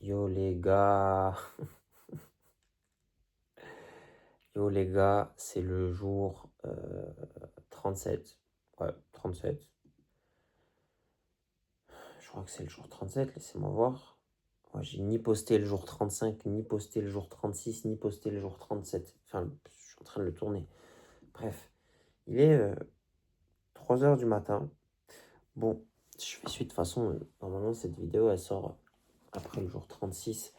Yo les gars, yo les gars, c'est le jour 37. Ouais, 37. Je crois que c'est le jour 37, laissez-moi voir. Ouais, j'ai ni posté le jour 35, ni posté le jour 36, ni posté le jour 37. Enfin, je suis en train de le tourner. Bref, il est 3 heures du matin. Bon, je fais suite. De toute façon, normalement, cette vidéo, elle sort après le jour 36.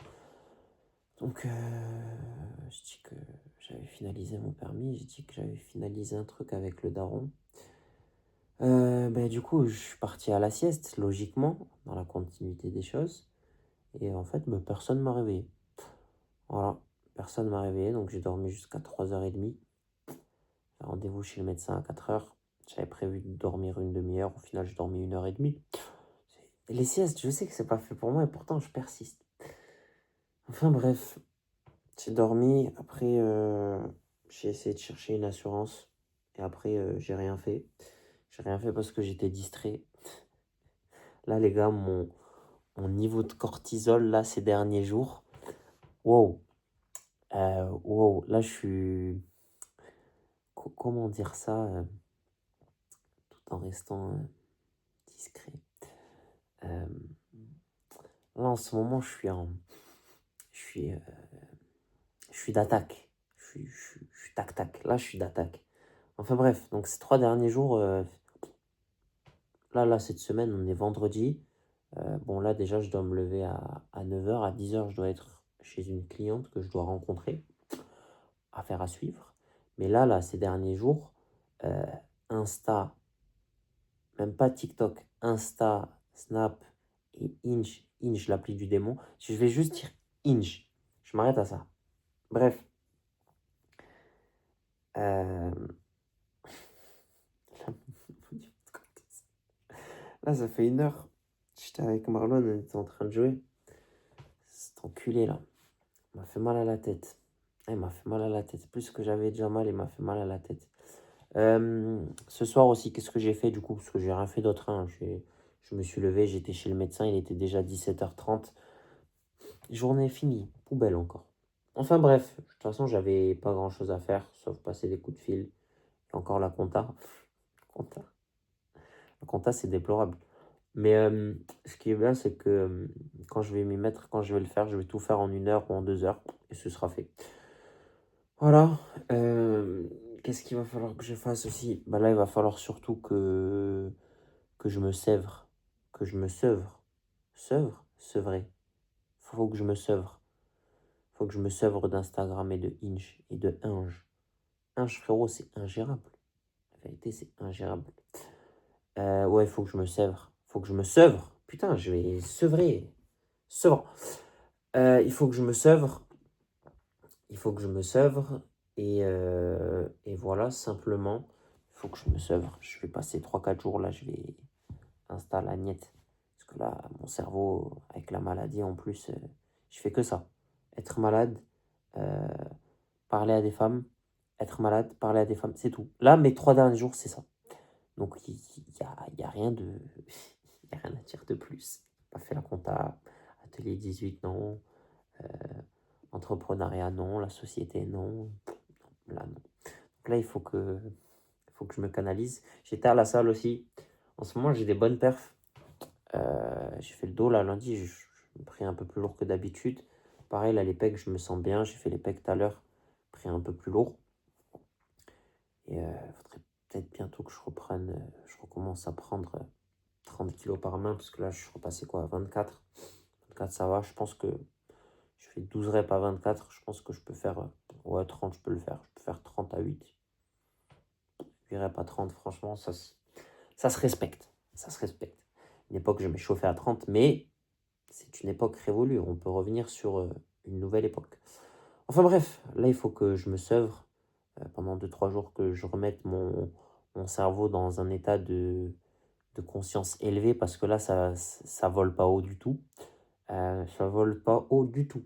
Donc, je dis que j'avais finalisé mon permis, j'ai dit que j'avais finalisé un truc avec le daron. Du coup, je suis parti à la sieste, logiquement, dans la continuité des choses. Et en fait, personne ne m'a réveillé. Voilà, personne ne m'a réveillé, donc j'ai dormi jusqu'à 3h30. J'ai rendez-vous chez le médecin à 4h. J'avais prévu de dormir une demi-heure, au final, j'ai dormi 1h30. Les siestes, je sais que c'est pas fait pour moi, et pourtant, je persiste. Enfin bref, j'ai dormi, après j'ai essayé de chercher une assurance et après j'ai rien fait. J'ai rien fait parce que j'étais distrait. Là les gars, mon niveau de cortisol là ces derniers jours, wow, wow, là je suis, comment dire ça, tout en restant discret. Euh, Là en ce moment je suis, euh, je suis d'attaque. Je suis tac tac. Là je suis d'attaque. Enfin bref, donc ces 3 derniers jours. Là, cette semaine, on est vendredi. Bon, là, déjà, je dois me lever à 9h. À 10h, je dois être chez une cliente que je dois rencontrer. Affaire à suivre. Mais là, ces derniers jours, euh, Insta, même pas TikTok, Insta, Snap et Inch. Inch, l'appli du démon. Je vais juste dire Inch. Je m'arrête à ça. Bref. Euh, Là, ça fait 1 heure. J'étais avec Marlon, on était en train de jouer. Cet enculé, là. Il m'a fait mal à la tête. Il m'a fait mal à la tête. Plus que j'avais déjà mal, il m'a fait mal à la tête. Ce soir aussi, qu'est-ce que j'ai fait du coup? Parce que j'ai rien fait d'autre. Hein. Je me suis levé, j'étais chez le médecin, il était déjà 17h30. Journée finie, poubelle encore. Enfin bref, de toute façon, j'avais pas grand-chose à faire, sauf passer des coups de fil. Et encore la compta. compta. La compta, c'est déplorable. Mais ce qui est bien, c'est que quand je vais m'y mettre, quand je vais le faire, je vais tout faire en 1 heure ou en 2 heures. Et ce sera fait. Voilà. Qu'est-ce qu'il va falloir que je fasse aussi? Là, il va falloir surtout que je me sèvre. Que je me sevre. Sevre? Sevrer. Faut que je me sevre. Faut que je me sevre d'Instagram et de Inch et de Inge. Inge, frérot, c'est ingérable. La vérité, c'est ingérable. Ouais, faut que je me sèvre. Faut que je me sevre. Putain, je vais sevrer. Sevre. Il faut que je me sevre. Il faut que je me sevre. Et voilà, simplement, il faut que je me sevre. Je vais passer 3 4 jours là, je vais installer la niette. Parce que là, mon cerveau, avec la maladie en plus, je fais que ça. Être malade, euh, parler à des femmes, être malade, parler à des femmes, c'est tout. Là, mes 3 derniers jours, c'est ça. Donc, il y a rien de... Il y a rien à dire de plus. Pas fait la compta, atelier 18, non. Euh, Entrepreneuriat, non. La société, non. Là, non. Donc là, il faut que je me canalise. J'étais à la salle aussi. En ce moment, j'ai des bonnes perfs. J'ai fait le dos là lundi, je me pris un peu plus lourd que d'habitude. Pareil, là, les pecs, je me sens bien. J'ai fait les pecs tout à l'heure, pris un peu plus lourd. Et il faudrait peut-être bientôt que je recommence à prendre 30 kilos par main, parce que là, je suis repassé quoi, à 24. 24, ça va. Je pense que je fais 12 reps à 24. Je pense que je peux faire, ouais, 30, je peux le faire. Je peux faire 30 à 8. 8 reps à 30, franchement, ça se respecte. Ça se respecte. Une époque, je m'échauffais à 30, mais c'est une époque révolue. On peut revenir sur une nouvelle époque. Enfin bref, là, il faut que je me sevre pendant 2 3 jours, que je remette mon cerveau dans un état de conscience élevé, parce que là, ça vole pas haut du tout. Ça vole pas haut du tout.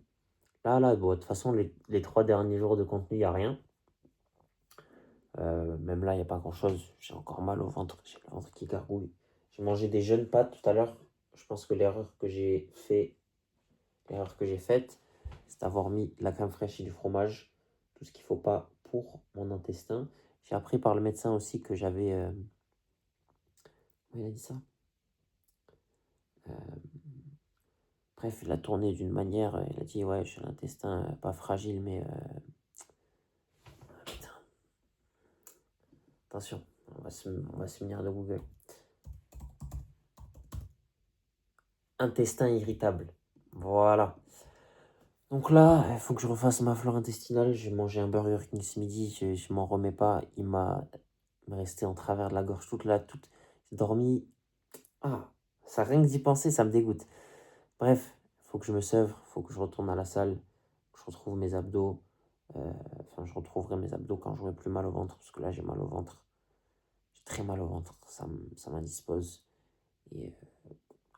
Là, bon, de toute façon, les 3 derniers jours de contenu, il n'y a rien. Même là, il n'y a pas grand-chose. J'ai encore mal au ventre. J'ai le ventre qui gargouille. J'ai mangé des jeunes pâtes tout à l'heure. Je pense que l'erreur que j'ai fait, L'erreur que j'ai faite, c'est d'avoir mis de la crème fraîche et du fromage, tout ce qu'il ne faut pas pour mon intestin. J'ai appris par le médecin aussi que j'avais... comment il a dit ça? Euh, Bref, il a tourné d'une manière, il a dit, ouais, j'ai l'intestin pas fragile, mais... putain, attention, on va se munir de Google. Intestin irritable. Voilà. Donc là, il faut que je refasse ma flore intestinale. J'ai mangé un Burger King ce midi, je m'en remets pas. Il m'est resté en travers de la gorge toute. J'ai dormi. Ah, ça rien que d'y penser, ça me dégoûte. Bref, il faut que je me sèvre, il faut que je retourne à la salle, que je retrouve mes abdos. Enfin, je retrouverai mes abdos quand j'aurai plus mal au ventre, parce que là, j'ai mal au ventre. J'ai très mal au ventre, ça m'indispose. Et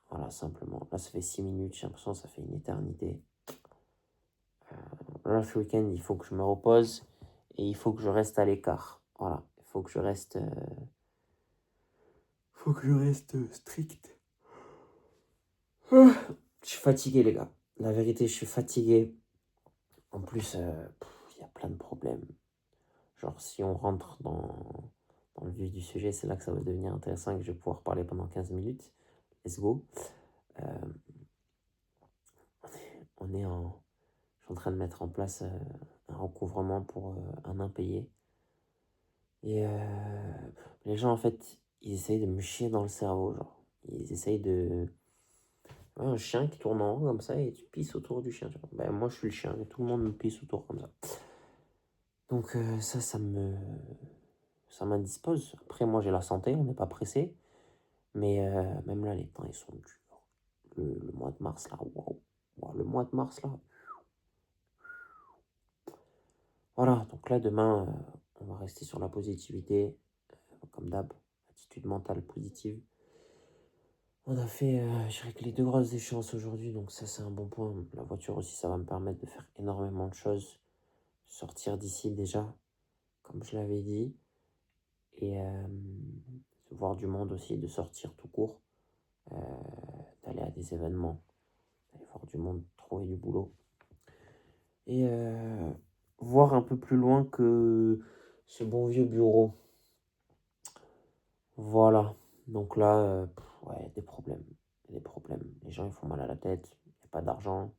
voilà, simplement. Là, ça fait 6 minutes, j'ai l'impression que ça fait une éternité. Là, ce week-end, il faut que je me repose et il faut que je reste à l'écart. Voilà, il faut que je reste, strict. Je suis fatigué, les gars. La vérité, je suis fatigué. En plus, il y a plein de problèmes. Genre, si on rentre dans le vif du sujet, c'est là que ça va devenir intéressant et que je vais pouvoir parler pendant 15 minutes. Let's go. Euh, je suis en train de mettre en place un recouvrement pour un impayé. Et les gens, en fait, ils essayent de me chier dans le cerveau, genre. Ils essayent de... Ouais, un chien qui tourne en rond comme ça et tu pisses autour du chien. Tu vois. Ben, moi, je suis le chien et tout le monde me pisse autour comme ça. Donc ça m'indispose. Après, moi, j'ai la santé, on n'est pas pressé. Mais même là, les temps, ils sont durs. Le mois de mars, là, waouh. Wow, le mois de mars, là. Voilà, donc là, demain, on va rester sur la positivité. Comme d'hab, attitude mentale positive. On a fait, je dirais que les 2 grosses échéances aujourd'hui, donc ça c'est un bon point. La voiture aussi, ça va me permettre de faire énormément de choses. Sortir d'ici déjà, comme je l'avais dit, et de voir du monde aussi, de sortir tout court, euh, d'aller à des événements, d'aller voir du monde, trouver du boulot. Et voir un peu plus loin que ce bon vieux bureau. Voilà, donc là, ouais, des problèmes. Des problèmes. Les gens ils font mal à la tête, il n'y a pas d'argent.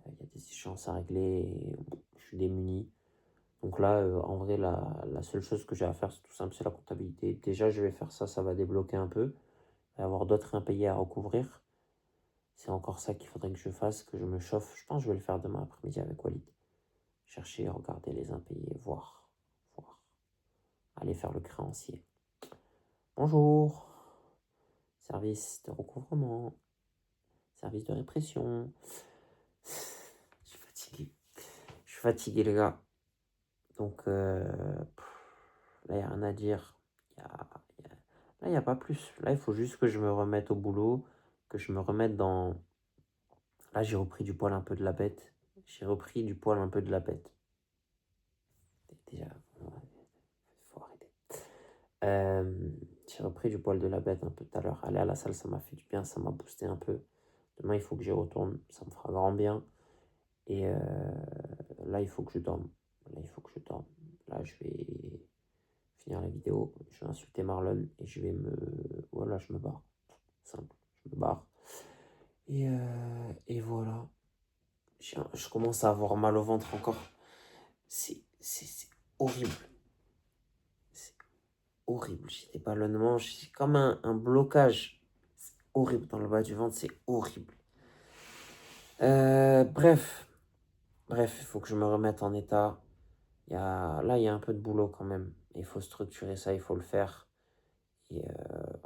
Il y a des échéances à régler et je suis démuni. Donc là, en vrai, la seule chose que j'ai à faire, c'est tout simple, c'est la comptabilité. Déjà, je vais faire ça, ça va débloquer un peu. Il va y avoir d'autres impayés à recouvrir. C'est encore ça qu'il faudrait que je fasse, que je me chauffe. Je pense que je vais le faire demain après-midi avec Walid. Chercher, regarder les impayés, voir. Aller faire le créancier. Bonjour, service de recouvrement, service de répression. Je suis fatigué. Je suis fatigué, les gars. Donc, là, il n'y a rien à dire. Là, il n'y a pas plus. Là, il faut juste que je me remette au boulot, que je me remette dans... Là, j'ai repris du poil un peu de la bête. J'ai repris du poil un peu de la bête. Déjà, faut arrêter. J'ai repris du poil de la bête un peu tout à l'heure. Aller à la salle, ça m'a fait du bien, ça m'a boosté un peu. Demain, il faut que j'y retourne, ça me fera grand bien. Et là, il faut que je dorme. Là, je vais finir la vidéo, je vais insulter Marlon et je vais me... Voilà, je me barre. Simple, je me barre. Et voilà. Je commence à avoir mal au ventre encore. C'est horrible. C'est horrible. J'ai des ballonnements, j'ai comme un blocage. C'est horrible dans le bas du ventre, c'est horrible. Bref, il faut que je me remette en état. Là, il y a un peu de boulot quand même. Il faut structurer ça, il faut le faire. Et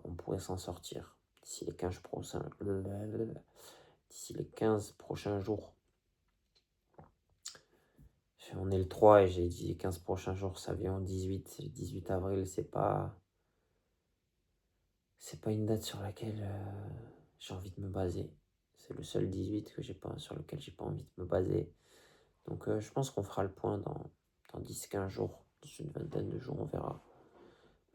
on pourrait s'en sortir d'ici les 15 prochains jours. On est le 3 et j'ai dit les 15 prochains jours, ça vient au 18. Le 18 avril, c'est pas une date sur laquelle j'ai envie de me baser. C'est le seul 18 sur lequel j'ai pas envie de me baser. Donc je pense qu'on fera le point dans 10-15 jours, dans une vingtaine de jours, on verra.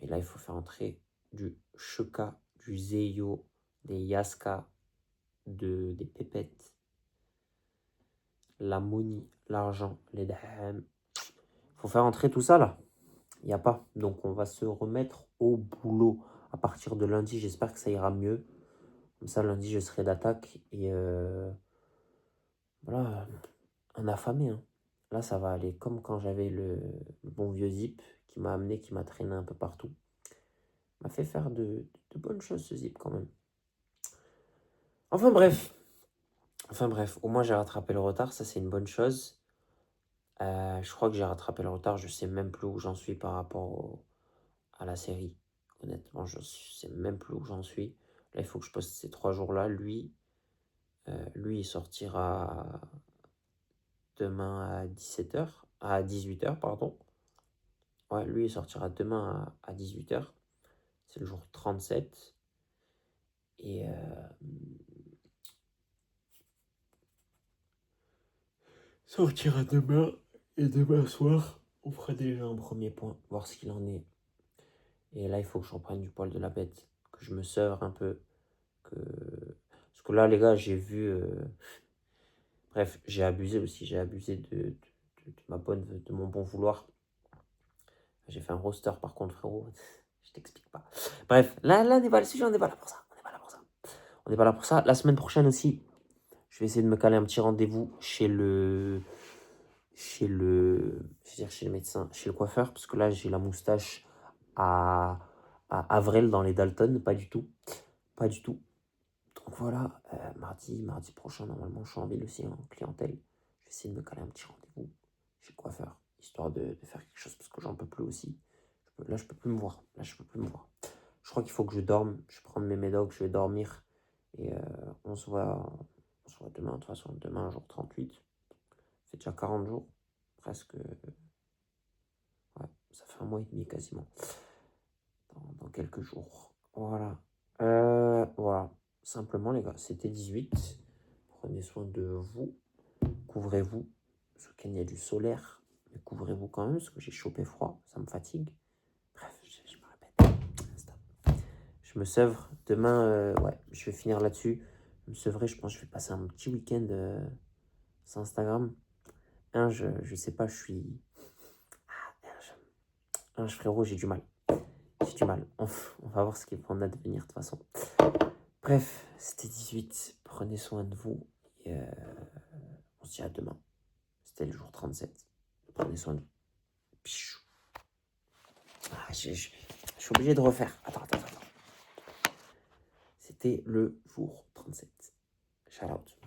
Mais là, il faut faire entrer du Shuka, du Zeyo, des Yaska, des pépettes. la money, l'argent, les dirhams. Faut faire entrer tout ça là. Il n'y a pas. Donc on va se remettre au boulot à partir de lundi. J'espère que ça ira mieux. Comme ça, lundi, je serai d'attaque. Et voilà, un affamé. Hein. Là, ça va aller comme quand j'avais le bon vieux Zip qui m'a amené, qui m'a traîné un peu partout. M'a fait faire de bonnes choses ce Zip quand même. Enfin bref, au moins j'ai rattrapé le retard, ça c'est une bonne chose. Je crois que j'ai rattrapé le retard, je sais même plus où j'en suis par rapport à la série. Honnêtement, je sais même plus où j'en suis. Là, il faut que je poste ces 3 jours-là. Lui, il sortira demain à 17h, à 18h, pardon. Ouais, lui, il sortira demain à 18h. C'est le jour 37. Et sortira demain. Et demain soir, on fera déjà un premier point, voir ce qu'il en est. Et là, il faut que je reprenne du poil de la bête, que je me seure un peu. Parce que là, les gars, j'ai vu... Bref, j'ai abusé aussi. J'ai abusé de de mon bon vouloir. J'ai fait un roster, par contre, frérot. Je t'explique pas. Bref, là n'est pas le sujet, on n'est pas là pour ça. On n'est pas là pour ça. La semaine prochaine aussi, je vais essayer de me caler un petit rendez-vous chez le médecin, chez le coiffeur, parce que là, j'ai la moustache à Avril dans les Dalton, pas du tout. Pas du tout. Donc voilà, mardi prochain, normalement, je suis en ville aussi en clientèle. Je vais essayer de me caler un petit rendez-vous chez le coiffeur, histoire de faire quelque chose, parce que j'en peux plus aussi. Là, je peux plus me voir. Je crois qu'il faut que je dorme. Je vais prendre mes médocs, je vais dormir. Et on se voit demain. De toute façon, demain, jour 38. Ça fait déjà 40 jours. Presque. Ouais, ça fait 1 mois et demi quasiment. Dans quelques jours. Voilà. Voilà. Simplement, les gars, c'était 18. Prenez soin de vous. Couvrez-vous. Parce qu'il y a du solaire. Mais couvrez-vous quand même, parce que j'ai chopé froid. Ça me fatigue. Bref, je me répète. Stop. Je me sevre. Demain, ouais, je vais finir là-dessus. Je me sevrer, je pense que je vais passer un petit week-end sur Instagram. Je sais pas, je suis... frérot, j'ai du mal. On va voir ce qu'il va en advenir de toute façon. Bref, c'était 18. Prenez soin de vous. Et on se dit à demain. C'était le jour 37. Prenez soin de vous. Pichou. Je suis obligé de refaire. Attends. C'était le jour 37. Shout out.